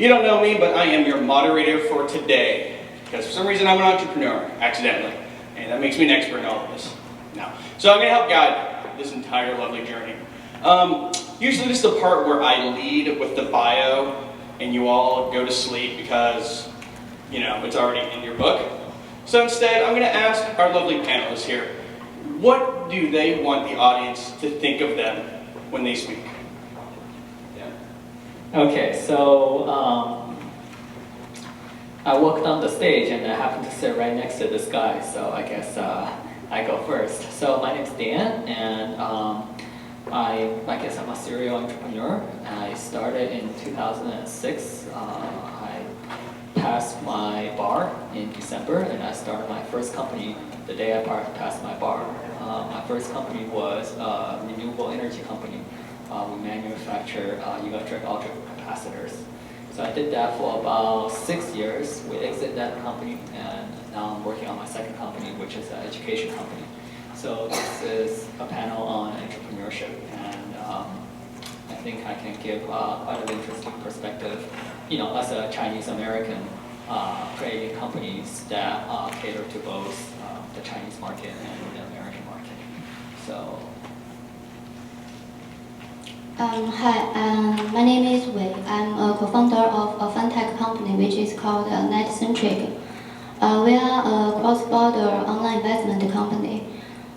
You don't know me, but I am your moderator for today. Because for some reason I'm an entrepreneur, accidentally. And that makes me an expert in all of this. No. So I'm going to help guide this entire lovely journey. Usually this is the part where I lead with the bio and you all go to sleep because, you know, it's already in your book. So instead, I'm going to ask our lovely panelists here, what do they want the audience to think of them when they speak? Okay, so I walked on the stage and I happened to sit right next to this guy, so I guess I go first. So my name's Dan, and I guess I'm a serial entrepreneur. I started in 2006. I passed my bar in December, and I started my first company the day I passed my bar. My first company was a renewable energy company. We manufacture electric capacitors. So I did that for about 6 years. We exited that company, and now I'm working on my second company, which is an education company. So this is a panel on entrepreneurship, and I think I can give quite an interesting perspective, you know, as a Chinese American creating companies that cater to both the Chinese market and the American market. So. Hi, my name is Wei. I'm a co-founder of a fintech company which is called NetCentric. We are a cross-border online investment company.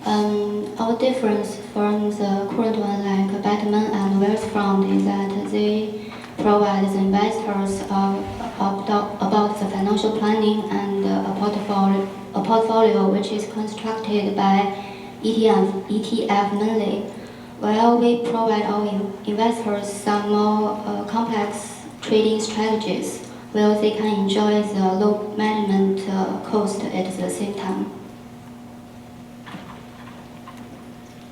Our difference from the current one like Batman and Wells Fund is that they provide the investors about the financial planning and a portfolio which is constructed by ETF mainly. While we provide our investors some more complex trading strategies, where they can enjoy the low management cost at the same time.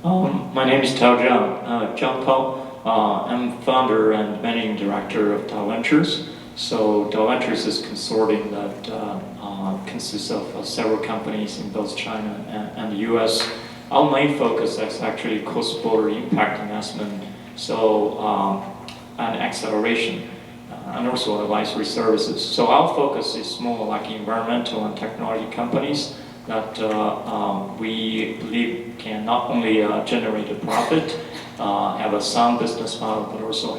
My name is Tao Zhang, Zhang Tao. I'm founder and managing director of Tao Ventures. So Tao Ventures is a consortium that consists of several companies in both China and the US. Our main focus is actually cross-border impact investment, so and acceleration, and also advisory services. So our focus is more like environmental and technology companies that we believe can not only generate a profit, have a sound business model, but also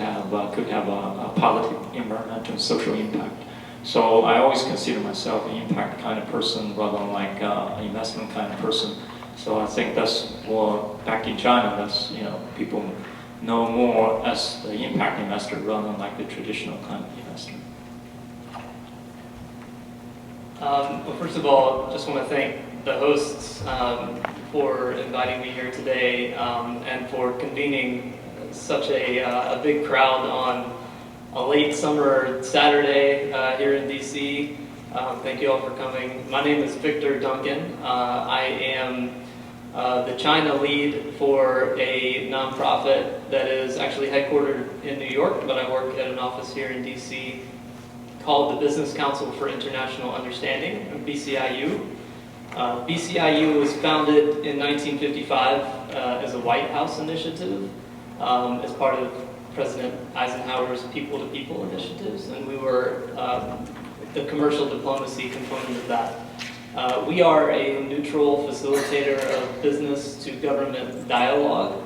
could have a positive environmental and social impact. So I always consider myself an impact kind of person rather than like an investment kind of person. So I think that's more back in China. That's, you know, people know more as the impact investor rather than like the traditional kind of investor. Well, first of all, just want to thank the hosts for inviting me here today and for convening such a big crowd on a late summer Saturday here in DC. Thank you all for coming. My name is Victor Duncan. I am the China lead for a nonprofit that is actually headquartered in New York, but I work at an office here in DC called the Business Council for International Understanding, BCIU. BCIU was founded in 1955 as a White House initiative as part of President Eisenhower's people-to-people initiatives, and we were the commercial diplomacy component of that. We are a neutral facilitator of business to government dialogue.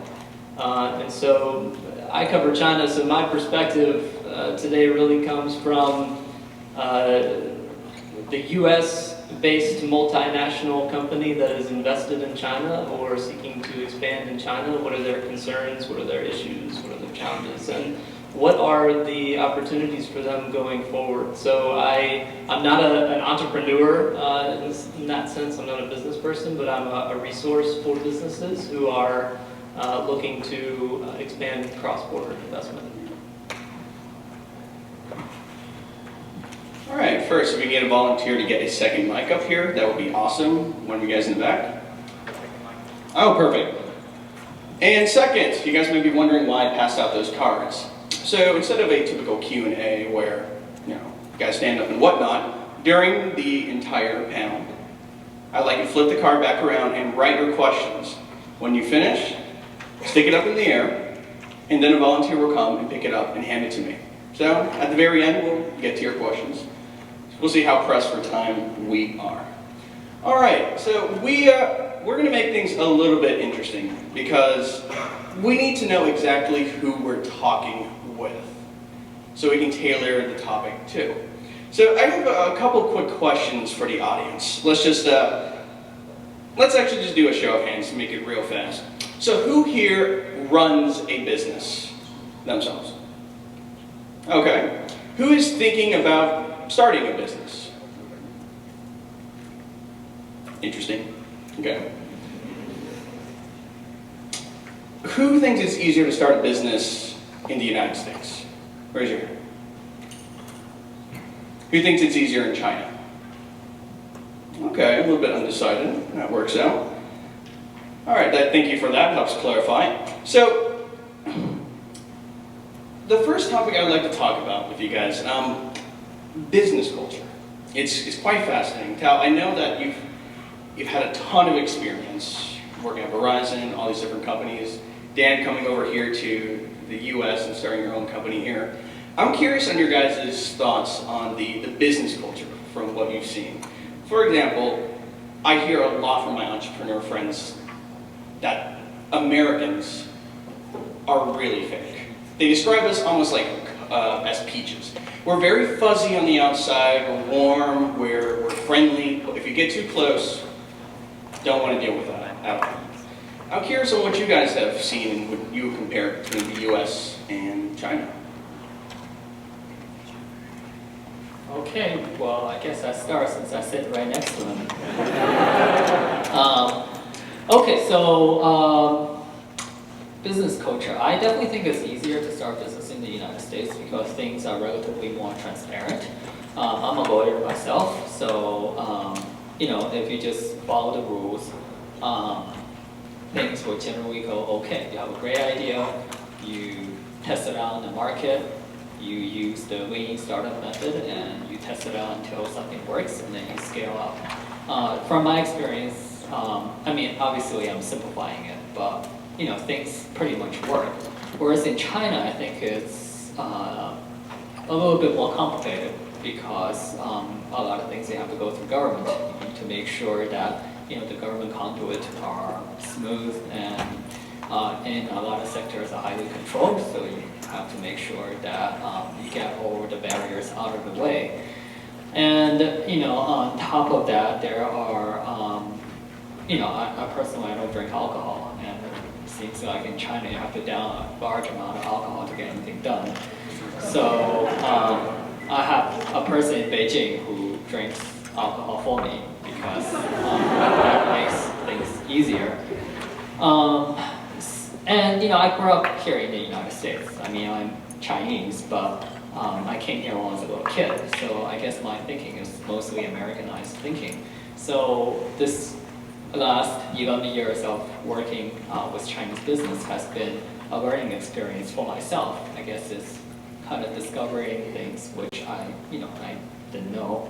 And so I cover China, so my perspective today really comes from the US-based multinational company that is invested in China or seeking to expand in China. What are their concerns? What are their issues? What are their challenges? And what are the opportunities for them going forward? So I'm not an entrepreneur in that sense. I'm not a business person, but I'm a resource for businesses who are looking to expand cross-border investment. All right, first, if we can get a volunteer to get a second mic up here, that would be awesome. One of you guys in the back. Oh, perfect. And second, you guys may be wondering why I passed out those cards. So instead of a typical Q&A where, you know, guys stand up and whatnot, during the entire panel, I'd like you to flip the card back around and write your questions. When you finish, stick it up in the air, and then a volunteer will come and pick it up and hand it to me. So at the very end, we'll get to your questions. We'll see how pressed for time we are. All right, so we're going to make things a little bit interesting because we need to know exactly who we're talking with so we can tailor the topic to. So I have a couple quick questions for the audience. Let's actually just do a show of hands to make it real fast. So who here runs a business themselves? Okay. Who is thinking about starting a business? Interesting. Okay. Who thinks it's easier to start a business in the United States? Raise your hand. Who thinks it's easier in China? Okay, a little bit undecided. That works out. All right, thank you for that. Helps clarify. So, the first topic I'd like to talk about with you guys, business culture. It's quite fascinating. Tao, I know that you've had a ton of experience working at Verizon, all these different companies. Dan coming over here to the U.S. and starting your own company here. I'm curious on your guys' thoughts on the business culture from what you've seen. For example, I hear a lot from my entrepreneur friends that Americans are really fake. They describe us almost like as peaches. We're very fuzzy on the outside, we're warm, we're friendly, but if you get too close, don't want to deal with that at all. I'm curious on what you guys have seen and what you compare between the US and China. Okay, well, I guess I start since I sit right next to him. Okay, so business culture. I definitely think it's easier to start business in the United States because things are relatively more transparent. I'm a lawyer myself, so if you just follow the rules, things will generally go okay. You have a great idea, you test it out in the market, you use the lean startup method, and you test it out until something works, and then you scale up. From my experience, obviously I'm simplifying it, but things pretty much work. Whereas in China, I think it's a little bit more complicated because a lot of things they have to go through government. You need to make sure that the government conduit are smooth and in a lot of sectors are highly controlled, so you have to make sure that you get all the barriers out of the way. And on top of that, there are I personally don't drink alcohol, and it seems like in China you have to down a large amount of alcohol to get anything done. So I have a person in Beijing who drinks alcohol for me because that makes things easier. And I grew up here in the United States. I'm Chinese, but I came here when I was a little kid, so I guess my thinking is mostly Americanized thinking. So this last 11 years of working with Chinese business has been a learning experience for myself. I guess it's kind of discovering things which I didn't know.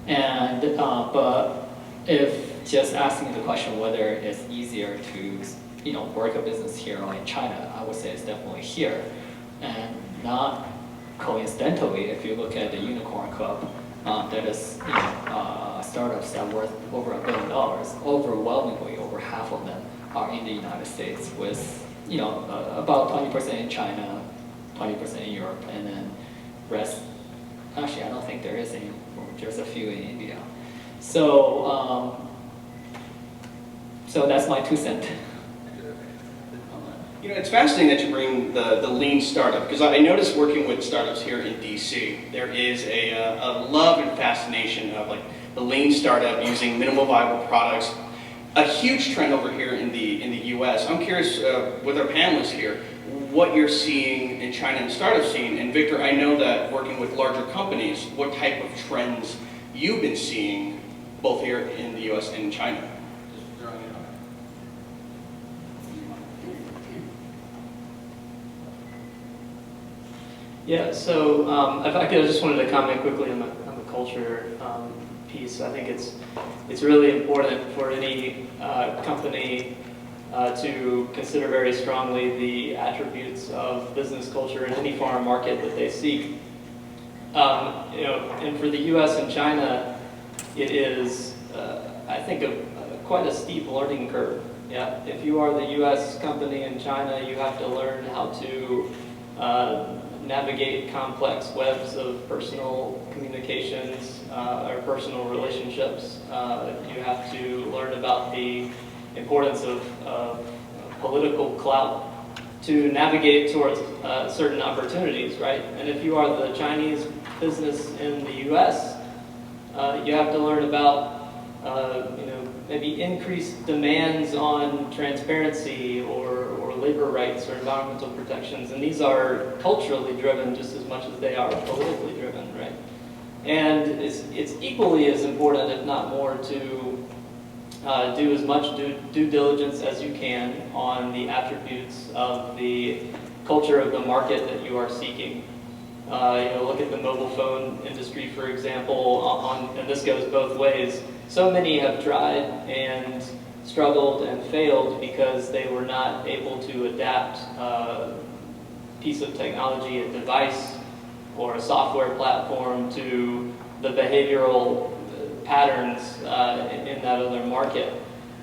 And but if just asking the question whether it's easier to work a business here or in China, I would say it's definitely here. And not coincidentally, if you look at the Unicorn Club, that is startups that are worth over $1 billion. Overwhelmingly, over half of them are in the United States, with about 20% in China, 20% in Europe, and then rest. Actually, I don't think there is any. There's a few in India. So that's my 2 cents. It's fascinating that you bring the lean startup, because I noticed working with startups here in DC, there is a love and fascination of the lean startup using minimal viable products. A huge trend over here in the US. I'm curious with our panelists here, what you're seeing in China and the startup scene. And Victor, I know that working with larger companies, what type of trends you've been seeing both here in the US and in China? Yeah, so if I could, I just wanted to comment quickly on the culture piece. I think it's really important for any company to consider very strongly the attributes of business culture in any foreign market that they seek And for the U.S. and China, it is, I think, quite a steep learning curve. Yeah, if you are the U.S. company in China, you have to learn how to navigate complex webs of personal communications or personal relationships. You have to learn about the importance of political clout to navigate towards certain opportunities, right? And if you are the Chinese business in the U.S., you have to learn about maybe increased demands on transparency or labor rights or environmental protections, and these are culturally driven just as much as they are politically driven, right? And it's equally as important, if not more, to do as much due diligence as you can on the attributes of the culture of the market that you are seeking. Look at the mobile phone industry, for example, and this goes both ways. So many have tried and struggled and failed because they were not able to adapt a piece of technology, a device, or a software platform to the behavioral patterns in that other market.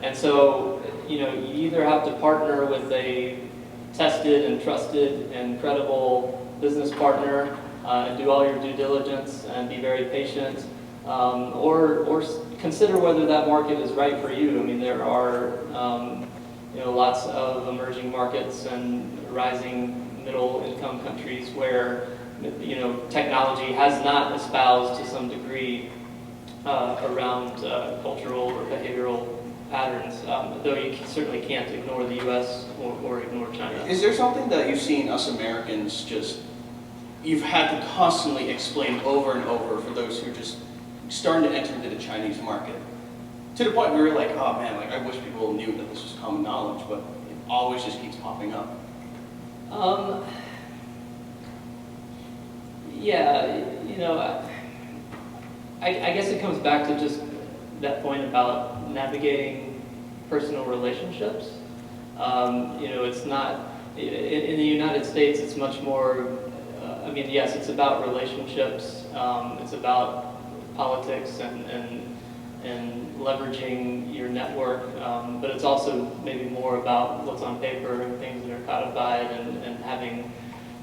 And so, you either have to partner with a tested and trusted and credible business partner and do all your due diligence and be very patient, or consider whether that market is right for you. I mean, there are lots of emerging markets and rising middle-income countries where technology has not espoused to some degree around cultural or behavioral patterns, though you certainly can't ignore the U.S. or ignore China. Is there something that you've seen us Americans you've had to constantly explain over and over for those who are just starting to enter into the Chinese market? To the point where you're like, oh man, I wish people knew that this was common knowledge, but it always just keeps popping up. Yeah, I guess it comes back to just that point about navigating personal relationships. It's not, in the United States, it's much more, yes, it's about relationships, it's about politics and leveraging your network, but it's also maybe more about what's on paper and things that are codified and having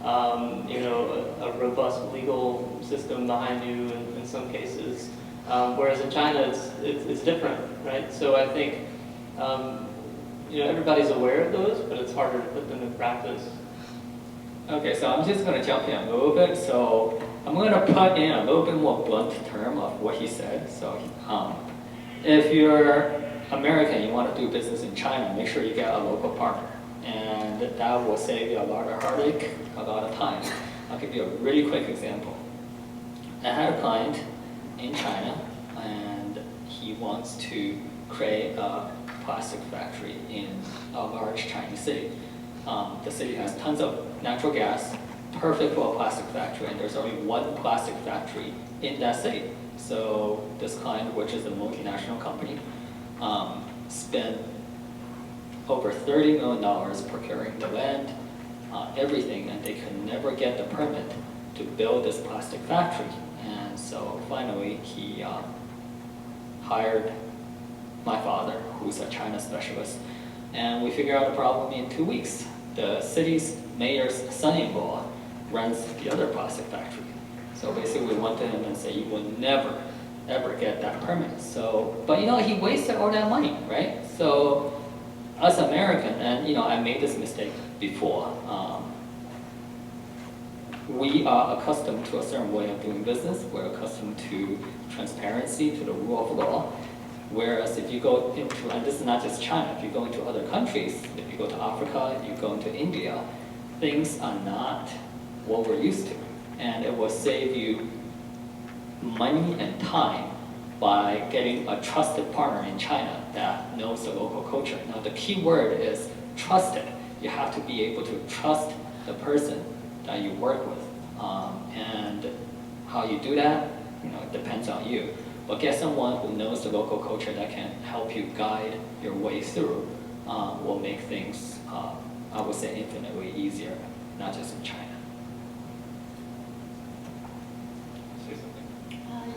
a robust legal system behind you in some cases. Whereas in China, it's different, right? So I think everybody's aware of those, but it's harder to put them in practice. Okay, so I'm just going to jump in a little bit. So I'm going to put in a little bit more blunt term of what he said. So if you're American, you want to do business in China, make sure you get a local partner. And that will save you a lot of heartache, a lot of time. I'll give you a really quick example. I had a client in China, and he wants to create a plastic factory in a large Chinese city. The city has tons of natural gas, perfect for a plastic factory, and there's only one plastic factory in that city. So this client, which is a multinational company, spent over $30 million procuring the land, everything, and they could never get the permit to build this plastic factory. And so finally, he hired my father, who's a China specialist, and we figured out the problem in 2 weeks. The city's mayor's son-in-law runs the other plastic factory. So basically we went to him and said, you will never, ever get that permit. So, but he wasted all that money, right? So us American, and I made this mistake before, we are accustomed to a certain way of doing business. We're accustomed to transparency, to the rule of law. Whereas if you go into, and this is not just China, if you go into other countries, if you go to Africa, if you go into India, things are not what we're used to. And it will save you money and time by getting a trusted partner in China that knows the local culture. Now the key word is trusted. You have to be able to trust the person that you work with. And how you do that, it depends on you. But get someone who knows the local culture that can help you guide your way through will make things, I would say, infinitely easier, not just in China.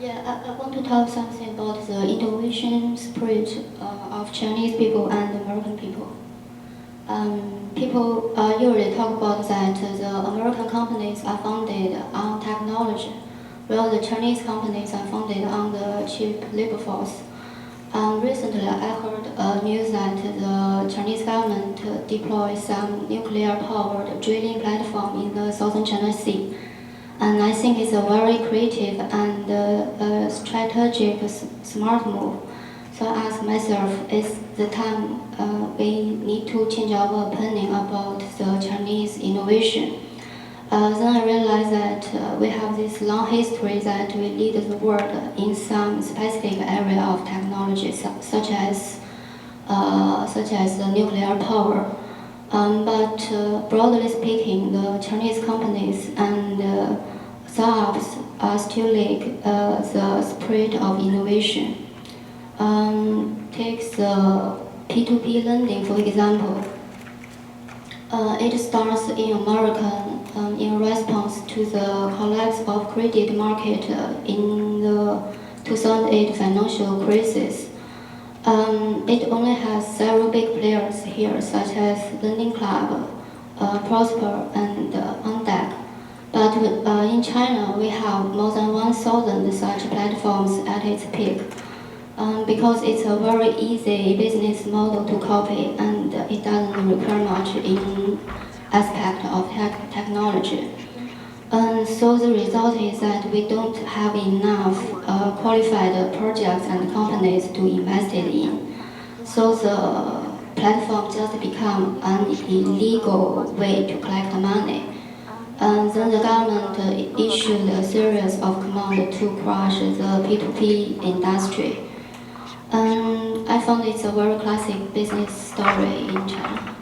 I want to talk something about the innovation spirit of Chinese people and American people. People usually talk about that the American companies are founded on technology, while the Chinese companies are founded on the cheap labor force. Recently, I heard news that the Chinese government deployed some nuclear-powered drilling platform in the southern China Sea. And I think it's a very creative and strategic, smart move. So I ask myself, is the time we need to change our opinion about the Chinese innovation? Then I realized that we have this long history that we lead the world in some specific area of technology, such as the nuclear power. But broadly speaking, the Chinese companies and startups still lack the spirit of innovation. Take the P2P lending, for example. It starts in America in response to the collapse of credit market in the 2008 financial crisis. It only has several big players here, such as Lending Club, Prosper, and Undeck. But in China, we have more than 1,000 such platforms at its peak. Because it's a very easy business model to copy and it doesn't require much in aspect of technology. And so the result is that we don't have enough qualified projects and companies to invest it in. So the platform just become an illegal way to collect money. And then the government issued a series of commands to crush the P2P industry. And I found it's a very classic business story in China.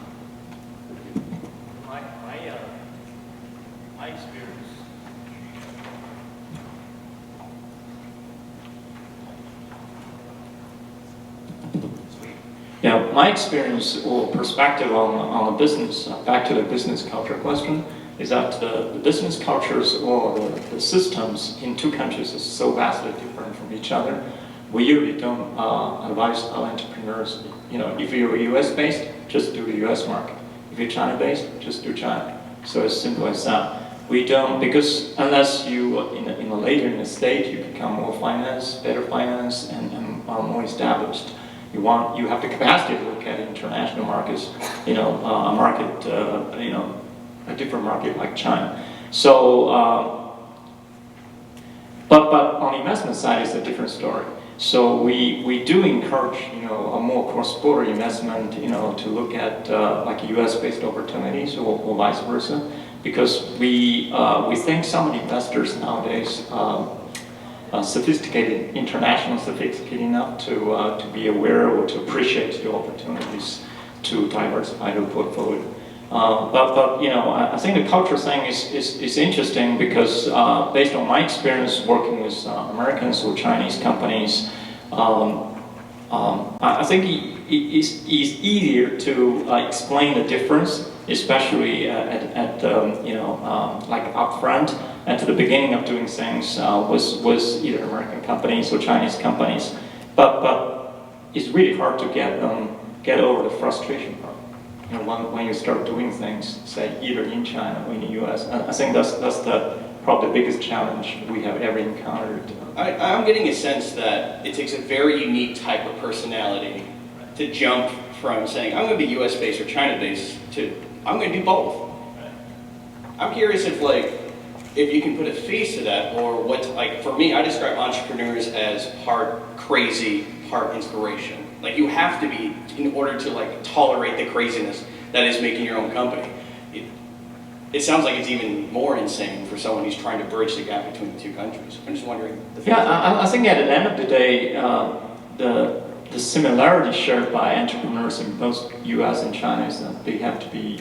My experience. Yeah, my experience or perspective on the business, back to the business culture question, is that the business cultures or the systems in two countries is so vastly different from each other. We usually don't advise our entrepreneurs, if you're US based, just do the US market. If you're China based, just do China. So as simple as that. We don't, because unless you, later in the stage, you become more better finance and are more established. You have the capacity to look at international markets, a market, a different market like China. So, but on the investment side, it's a different story. So we do encourage, a more cross-border investment, to look at like US-based opportunities or vice versa, because we think some of the investors nowadays sophisticated enough to be aware or to appreciate the opportunities to diversify their portfolio. But I think the culture thing is interesting because based on my experience working with Americans or Chinese companies, I think it's easier to explain the difference, especially at like upfront and to the beginning of doing things with either American companies or Chinese companies. But it's really hard to get over the frustration part. When you start doing things, say either in China or in the US, I think that's probably the biggest challenge we have ever encountered. I'm getting a sense that it takes a very unique type of personality to jump from saying I'm going to be US based or China based to I'm going to do both. I'm curious if you can put a face to that, or what's for me, I describe entrepreneurs as part crazy, part inspiration. You have to be in order to tolerate the craziness that is making your own company. It sounds like it's even more insane for someone who's trying to bridge the gap between the two countries. I'm just wondering. I think at the end of the day, the similarity shared by entrepreneurs in both U.S. and China is that they have to be,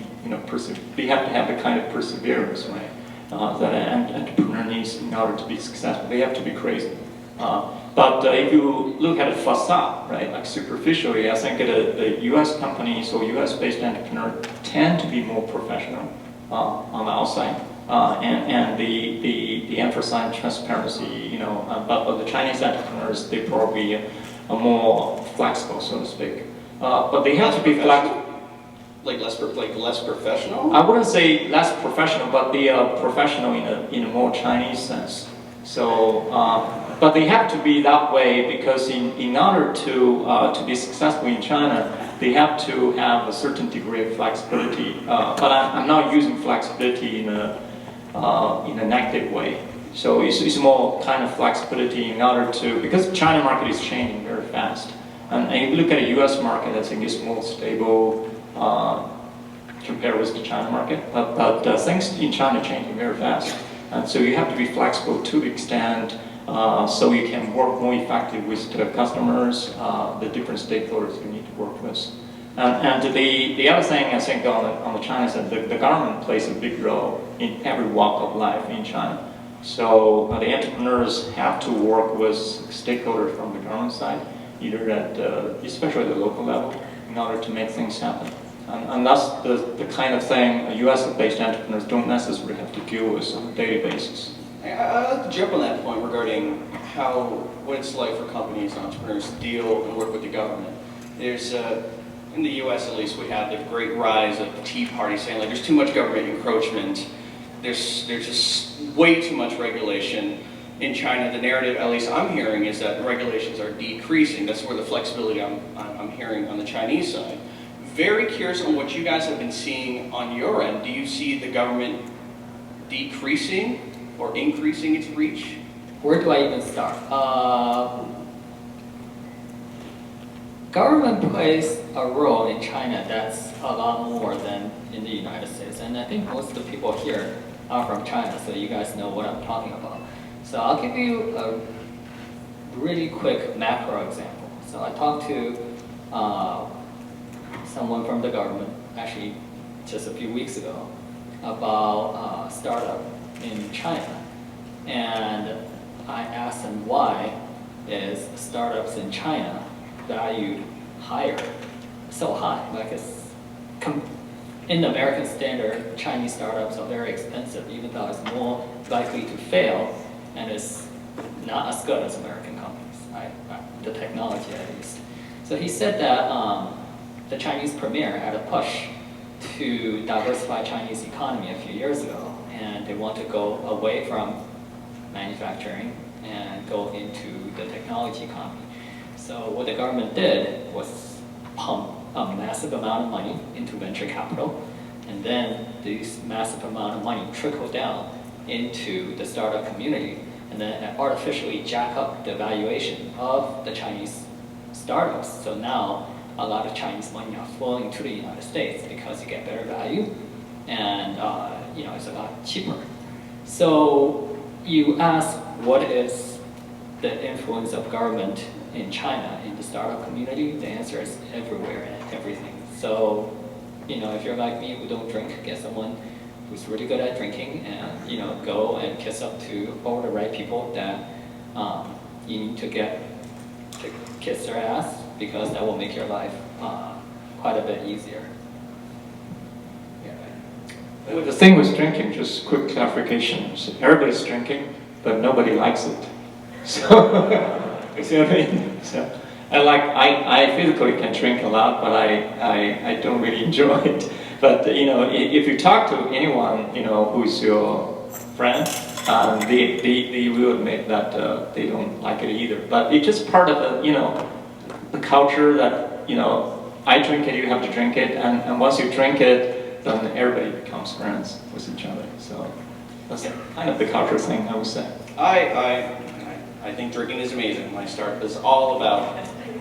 they have to have the kind of perseverance, right, that an entrepreneur needs in order to be successful. They have to be crazy. But if you look at the facade, right, superficially, I think the U.S. companies or U.S.-based entrepreneurs tend to be more professional on the outside. and the emphasize transparency, but the Chinese entrepreneurs, they probably are more flexible, so to speak. But they have to be flexible. Like less professional? I wouldn't say less professional, but they are professional in a more Chinese sense. So, but they have to be that way because in order to be successful in China, they have to have a certain degree of flexibility. But I'm not using flexibility in a negative way. So it's more kind of flexibility in order to, because the China market is changing very fast. And if you look at the US market, I think it's more stable compared with the China market. But things in China are changing very fast. And so you have to be flexible to the extent so you can work more effectively with the customers, the different stakeholders you need to work with. And the other thing I think on the China side, the government plays a big role in every walk of life in China. So the entrepreneurs have to work with stakeholders from the government side, either at especially at the local level, in order to make things happen. And that's the kind of thing US-based entrepreneurs don't necessarily have to deal with on a daily basis. I'd like to jump on that point regarding what it's like for companies and entrepreneurs to deal and work with the government. There's, in the US at least, we have the great rise of the Tea Party saying like there's too much government encroachment, there's just way too much regulation. In China, the narrative, at least I'm hearing, is that regulations are decreasing. That's where the flexibility I'm hearing on the Chinese side. Very curious on what you guys have been seeing on your end. Do you see the government decreasing or increasing its reach? Where do I even start? Government plays a role in China that's a lot more than in the United States. And I think most of the people here are from China, so you guys know what I'm talking about. So I'll give you a really quick macro example. So I talked to someone from the government, actually just a few weeks ago, about a startup in China. And I asked them why is startups in China valued higher, so high? Like in the American standard, Chinese startups are very expensive, even though it's more likely to fail and it's not as good as American companies, the technology at least. So he said that the Chinese premier had a push to diversify Chinese economy a few years ago, and they want to go away from manufacturing and go into the technology economy. So what the government did was pump a massive amount of money into venture capital, and then this massive amount of money trickled down into the startup community, and then artificially jack up the valuation of the Chinese startups. So now a lot of Chinese money are flowing to the United States because you get better value, and it's a lot cheaper. So you ask, what is the influence of government in China in the startup community? The answer is everywhere and everything. So, if you're like me who don't drink, get someone who's really good at drinking, and go and kiss up to all the right people that you need to get to kiss their ass, because that will make your life quite a bit easier. Yeah. The thing with drinking, just quick clarification, so everybody's drinking, but nobody likes it. So, you see what I mean? So, I physically can drink a lot, but I don't really enjoy it. But if you talk to anyone who's your friend, they will admit that they don't like it either. But it's just part of the culture that I drink it, you have to drink it, and once you drink it, then everybody becomes friends with each other. So that's kind of the culture thing, I would say. I think drinking is amazing. My startup is all about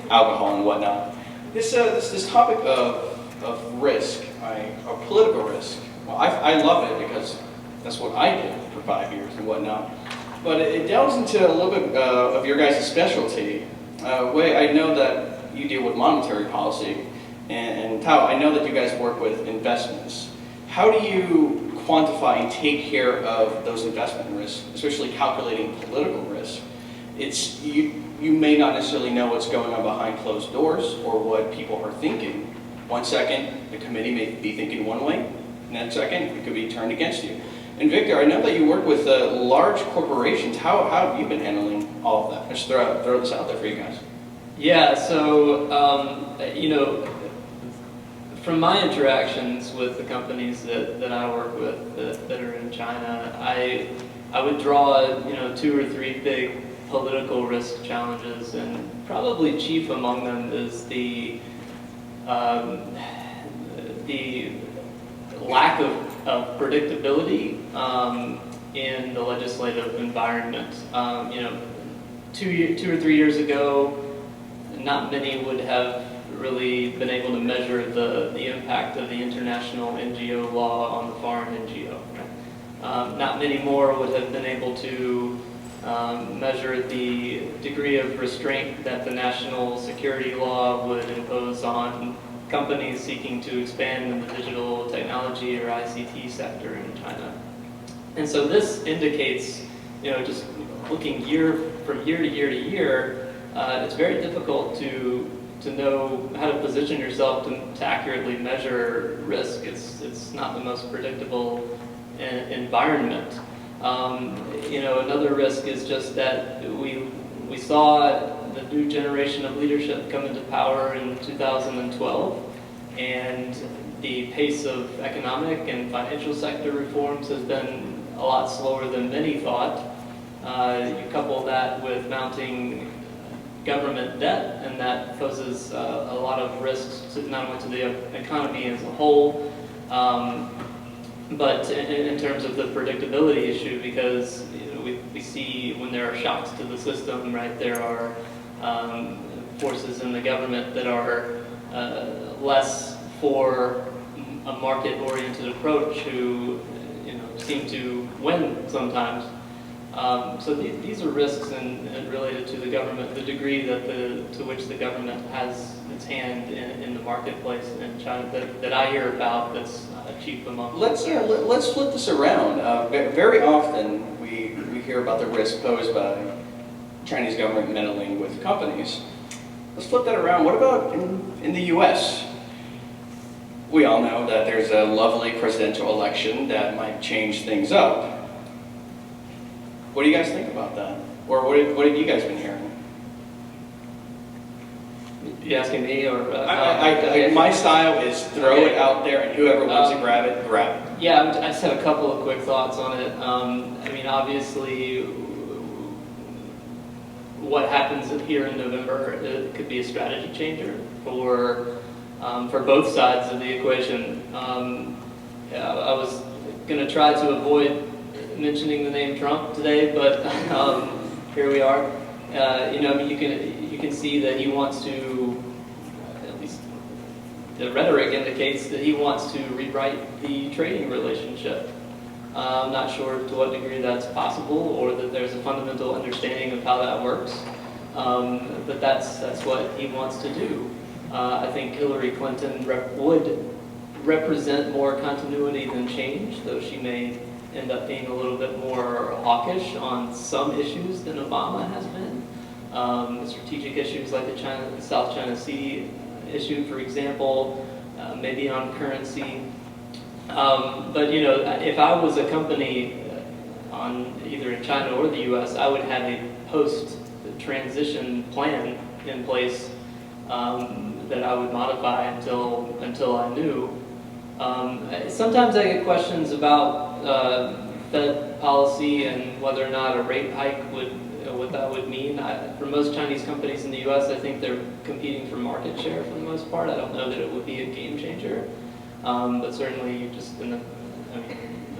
alcohol and whatnot. This topic of risk, or political risk. Well, I love it because that's what I did for 5 years and whatnot. But it delves into a little bit of your guys' specialty. Wei, I know that you deal with monetary policy, and Tao, I know that you guys work with investments. How do you quantify and take care of those investment risks, especially calculating political risk? You may not necessarily know what's going on behind closed doors or what people are thinking. 1 second, the committee may be thinking one way, next second, it could be turned against you. And Victor, I know that you work with large corporations. How have you been handling all of that? Just throw this out there for you guys. Yeah, so, you know, from my interactions with the companies that I work with that are in China, I would draw, you know, 2 or 3 big political risk challenges, and probably chief among them is the lack of predictability in the legislative environment. You know, 2 or 3 years ago, not many would have really been able to measure the impact of the international NGO law on the foreign NGO. Right? Not many more would have been able to measure the degree of restraint that the national security law would impose on companies seeking to expand in the digital technology or ICT sector in China. And so this indicates, you know, just looking from year to year, it's very difficult to know how to position yourself to accurately measure risk. It's not the most predictable environment. You know, another risk is just that we saw the new generation of leadership come into power in 2012, and the pace of economic and financial sector reforms has been a lot slower than many thought. You couple that with mounting government debt, and that poses a lot of risks not only to the economy as a whole, but in terms of the predictability issue, because you know, we see when there are shocks to the system, right, there are forces in the government that are less for a market-oriented approach who, you know, seem to win sometimes. So these are risks and related to the government, the degree to which the government has its hand in the marketplace in China that I hear about that's chief among. Let's flip this around. Very often we hear about the risk posed by Chinese government meddling with companies. Let's flip that around. What about in the U.S.? We all know that there's a lovely presidential election that might change things up. What do you guys think about that? Or what have you guys been hearing? You asking me or? My style is throw it out there, and whoever wants to grab it, grab it. Yeah, I just have a couple of quick thoughts on it. I mean, obviously, what happens here in November, it could be a strategy changer for both sides of the equation. I was going to try to avoid mentioning the name Trump today, but here we are. You know, I mean, you can see that he wants to, at least the rhetoric indicates that he wants to rewrite the trading relationship. I'm not sure to what degree that's possible, or that there's a fundamental understanding of how that works. But that's what he wants to do. I think Hillary Clinton would represent more continuity than change, though she may end up being a little bit more hawkish on some issues than Obama has been. Strategic issues like the South China Sea issue, for example, maybe on currency. But you know, if I was a company on either in China or the U.S., I would have a post-transition plan in place that I would modify until I knew. Sometimes I get questions about Fed policy and whether or not a rate hike what that would mean. For most Chinese companies in the U.S., I think they're competing for market share for the most part. I don't know that it would be a game changer, but certainly just in the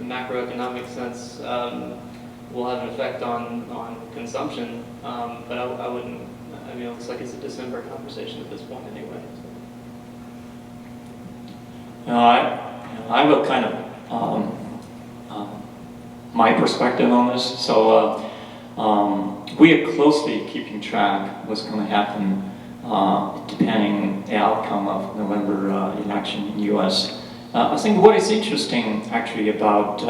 macroeconomic sense will have an effect on consumption. But I wouldn't. I mean, it looks like it's a December conversation at this point anyway. I will kind of my perspective on this. So we are closely keeping track what's going to happen depending the outcome of November election in U.S. I think what is interesting actually about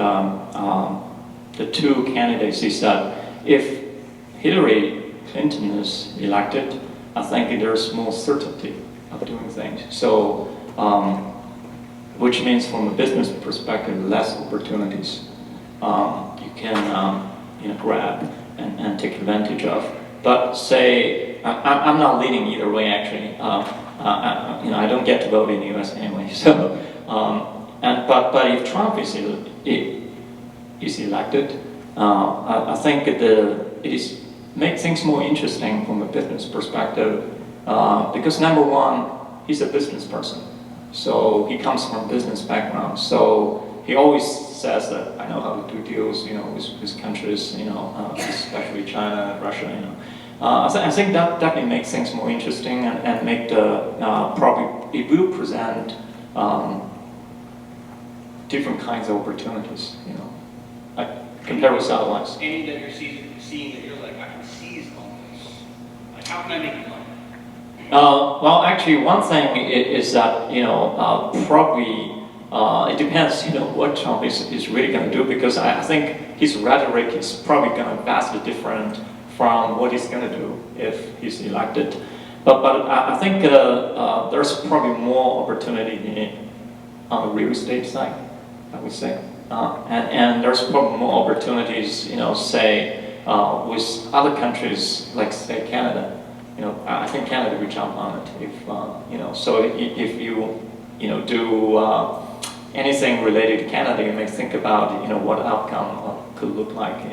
the two candidates is that if Hillary Clinton is elected, I think there's more certainty of doing things. So which means from a business perspective, less opportunities. you can grab and take advantage of. But say I'm not leaning either way actually. I don't get to vote in the U.S. anyway. So but if Trump is elected, I think it makes things more interesting from a business perspective, because number one, he's a business person, so he comes from a business background. So he always says that I know how to do deals, with countries, especially China, Russia. I think that definitely makes things more interesting and make probably it will present different kinds of opportunities, like compared with otherwise. Any that you're seeing that you're like, I can seize on this. Like, how can I make money? Well, actually, one thing is that probably it depends, what Trump is really going to do, because I think his rhetoric is probably going to be vastly different from what he's going to do if he's elected. But I think there's probably more opportunity on the real estate side, I would say, and there's probably more opportunities, say with other countries like say Canada. I think Canada will jump on it if So if you do anything related to Canada, you may think about what outcome could look like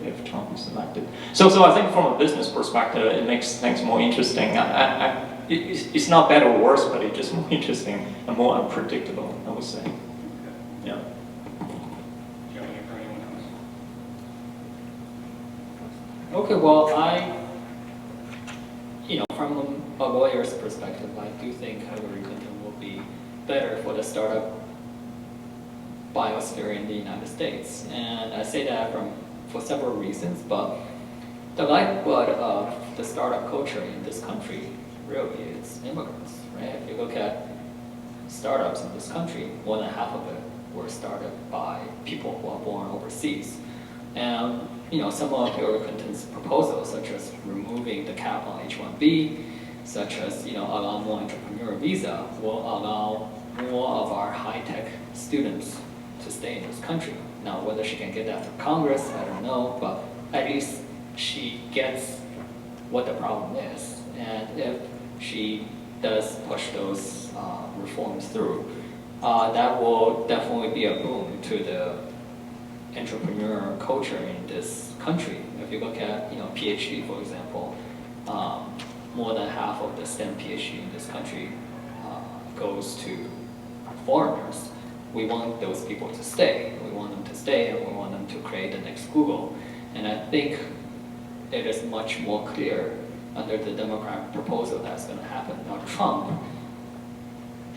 if Trump is elected. So I think from a business perspective, it makes things more interesting. It's not better or worse, but it's just more interesting and more unpredictable, I would say. Yeah. Okay, well, from a lawyer's perspective, I do think Hillary Clinton will be better for the startup biosphere in the United States. And I say that for several reasons, but the lifeblood of the startup culture in this country really is immigrants, right? If you look at startups in this country, more than half of it were started by people who are born overseas. And some of Hillary Clinton's proposals, such as removing the cap on H-1B, such as allow more entrepreneur visa, will allow more of our high-tech students to stay in this country. Now, whether she can get that through Congress, I don't know, but at least she gets what the problem is. And if she does push those reforms through, that will definitely be a boon to the entrepreneur culture in this country. If you look at PhD, for example, more than half of the STEM PhD in this country goes to foreigners. We want those people to stay. We want them to stay, and we want them to create the next Google. And I think it is much more clear under the Democrat proposal that's going to happen. Now, Trump,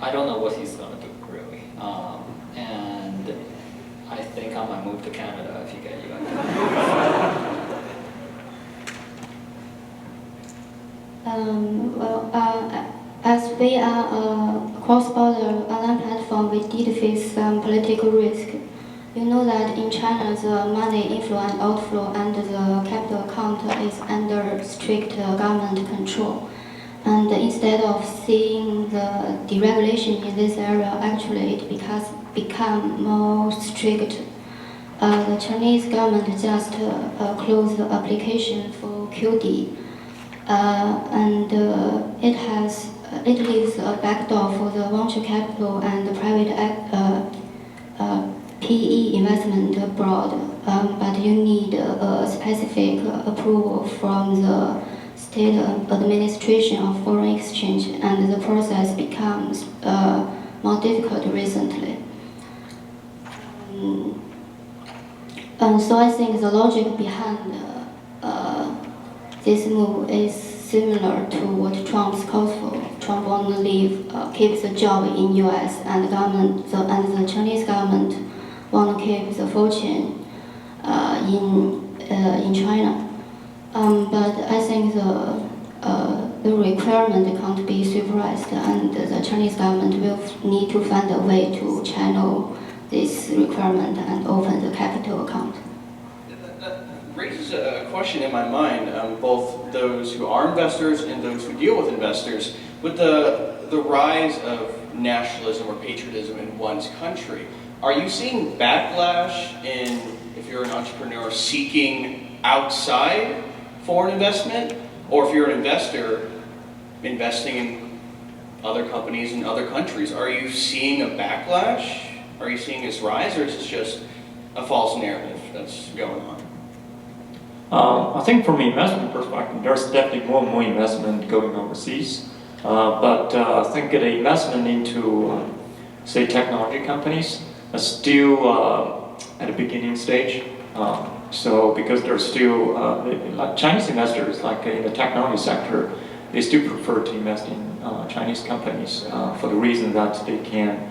I don't know what he's going to do, really. And I think I might move to Canada if you get elected. As we are a cross-border online platform, we did face some political risk. You know that in China, the money inflow and outflow and the capital account is under strict government control. And instead of seeing the deregulation in this area, actually it become more strict. The Chinese government just closed the application for QD, and it leaves a backdoor for the venture capital and the private PE investment abroad, but you need a specific approval from the State Administration of Foreign Exchange, and the process becomes more difficult recently. So I think the logic behind this move is similar to what Trump's calls for. Trump wants to leave, keep the job in U.S. and the Chinese government want to keep the fortune in China. But I think the requirement can't be supervised, and the Chinese government will need to find a way to channel this requirement and open the capital account. That raises a question in my mind, both those who are investors and those who deal with investors, with the rise of nationalism or patriotism in one's country. Are you seeing backlash in if you're an entrepreneur seeking outside foreign investment, or if you're an investor investing in other companies in other countries. Are you seeing a backlash? Are you seeing this rise, or is this just a false narrative that's going on? I think from an investment perspective, there's definitely more and more investment going overseas. But I think the investment into, say, technology companies is still at the beginning stage. So because there's still, like Chinese investors, like in the technology sector, they still prefer to invest in Chinese companies for the reason that they can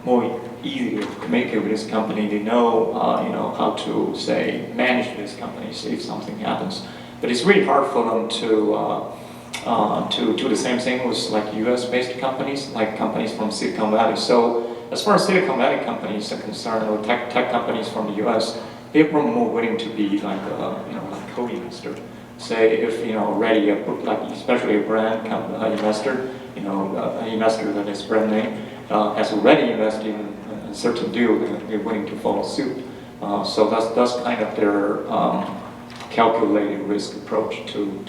more easily communicate with this company. They know, how to say manage this company if something happens. But it's really hard for them to do the same thing with like U.S.-based companies, like companies from Silicon Valley. So as far as Silicon Valley companies are concerned, or tech companies from the U.S., they're probably more willing to be like like co-investor. Say if already like especially a brand investor, an investor that is brand name has already invested in a certain deal, they're willing to follow suit. So that's kind of their calculated risk approach to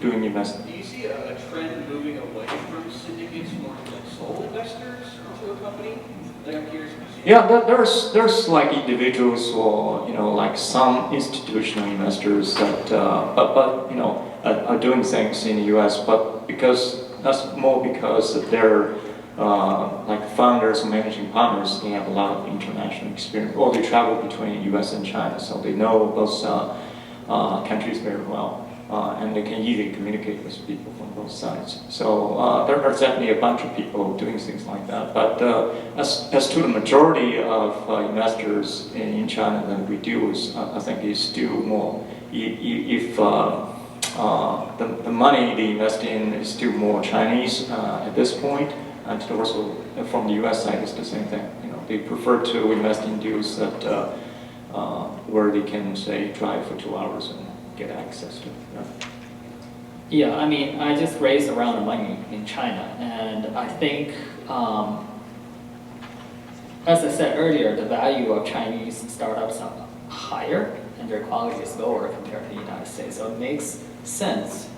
doing investment. Do you see a trend moving away from syndicates, more like sole investors into a company? Like I'm curious. Yeah, there's like individuals or like some institutional investors that are doing things in the U.S. But that's more because they're like founders or managing partners. They have a lot of international experience, or they travel between U.S. and China, so they know both countries very well. And they can easily communicate with people from both sides. So there are definitely a bunch of people doing things like that. But as to the majority of investors in China that we deal with, I think is still more, if the money they invest in is still more Chinese at this point, and also from the US side it's the same thing. They prefer to invest in deals that where they can, say, drive for 2 hours and get access to. Yeah, I mean, I just raised around the money in China, and I think, as I said earlier, the value of Chinese startups are higher, and their quality is lower compared to the United States. So it makes sense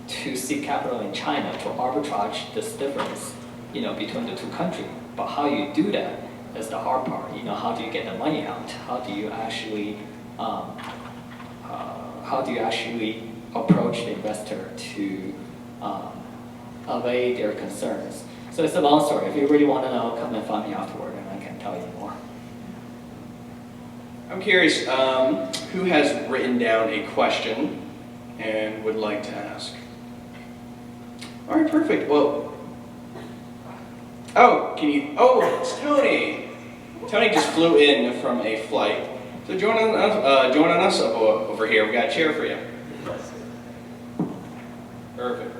to seek capital in China to arbitrage this difference, between the two countries. But how you do that is the hard part. How do you get the money out? How do you actually approach the investor to allay their concerns? So it's a long story. If you really want to know, come and find me afterward and I can tell you more. I'm curious, who has written down a question and would like to ask? All right, perfect. Well, it's Tony. Tony just flew in from a flight. So join on us over here. We got a chair for you. Perfect.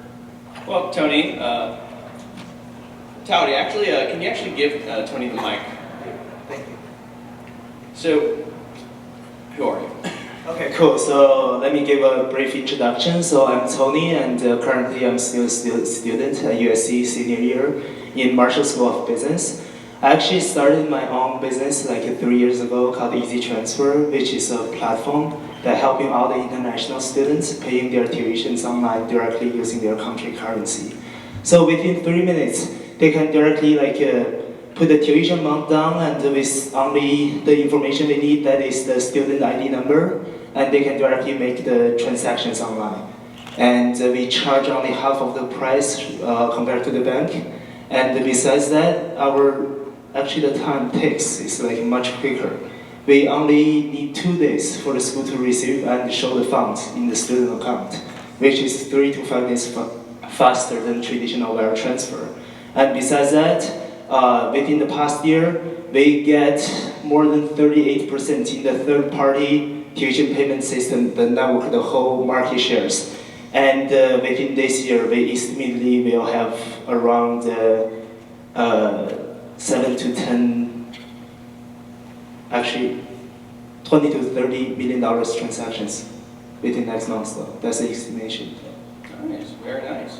Well, Tony, Towdy, actually, can you actually give Tony the mic? Thank you. So, who are you? Okay, cool. So let me give a brief introduction. So I'm Tony, and currently I'm still a student at USC senior year in Marshall School of Business. I actually started my own business like 3 years ago called Easy Transfer, which is a platform that helping all the international students paying their tuitions online directly using their country currency. So within 3 minutes, they can directly put the tuition amount down, and with only the information they need, that is the student ID number, and they can directly make the transactions online. And we charge only half of the price compared to the bank. And besides that, the time it takes is much quicker. We only need 2 days for the school to receive and show the funds in the student account, which is 3 to 5 days faster than traditional wire transfer. And besides that, within the past year, we get more than 38% in the third-party tuition payment system, the network, the whole market shares. And within this year, we estimately will have around 7 to 10, actually 20 to 30 million dollars transactions within next month. Though that's the estimation. Nice, very nice.